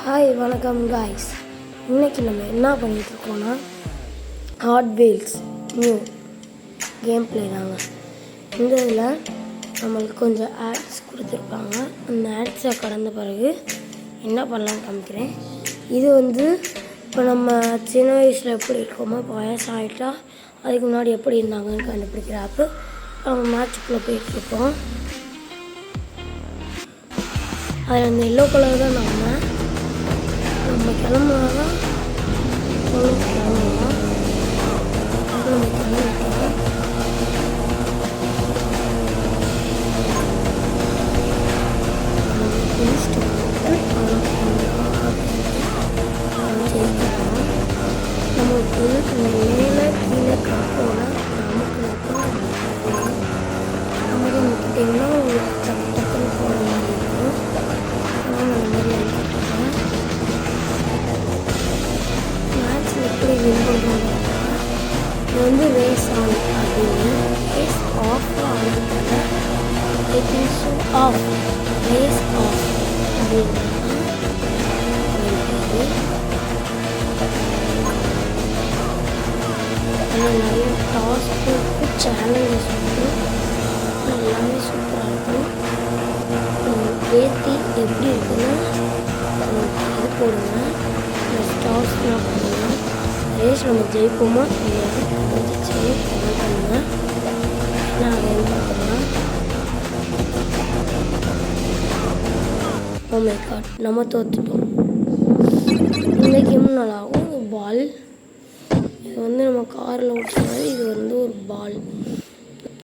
Hi வணக்கம் guys. இன்றைக்கி நம்ம என்ன பண்ணிகிட்ருக்கோன்னா Hot Wheels new game play தாங்க. இந்த இதில் நம்மளுக்கு கொஞ்சம் ஆட்ஸ் கொடுத்துருப்பாங்க. அந்த ஆட்ஸை கடந்த பிறகு என்ன பண்ணலான்னு காமிக்கிறேன். இது இப்போ நம்ம சின்ன வயசில் எப்படி இருக்கோமோ இப்போ வயசாகிட்டா அதுக்கு முன்னாடி எப்படி இருந்தாங்கன்னு கண்டுபிடிக்கிற ஆப்பு. நம்ம மேட்சுக்குள்ளே போயிட்டுருக்கோம். அதில் அந்த எல்லோ கலர் தான் நம்ம கிளம்புனாதான் கிளம்புவோம். நம்ம கிளம்பிட்டோம். நமக்கு மேலே கீழே காப்போல நமக்கு முக்கிட்டீங்கன்னா உங்களுக்கு டக்கு டக்குன்னு போகிற மாதிரி இருக்கும். அதனால் அந்த மாதிரி எடுத்துக்கிட்டோம். மேட்ச் எப்படி வின் பண்ணுறாங்க இது ரேஸ் ஆன் அப்படின்னு ரேஸ் ஆஃப் ஆகிட்டாங்க. ஆஃப் ரேஸ் ஆஃப் அப்படின்னு நிறைய டாஸ்க்கு சேலஞ்சஸ் எல்லாமே சூப்பராக இருக்கும். ஏற்றி எப்படி இருக்குன்னா இது போடுங்க, ஸ்டார்ஸ்லாம் போடுங்க. ரேஸ் நம்ம ஜெயிப்போமா இல்லையா சரி கமெண்ட் பண்ணுங்க. நான் அதை என்ன பண்ணுறேன்னா ஓ மை காட் நம்ம தோற்றுட்டோம். இந்த கேம் நல்லாகும். பால் இது நம்ம காரில் ஓட்டுறது. இது ஒரு பால்.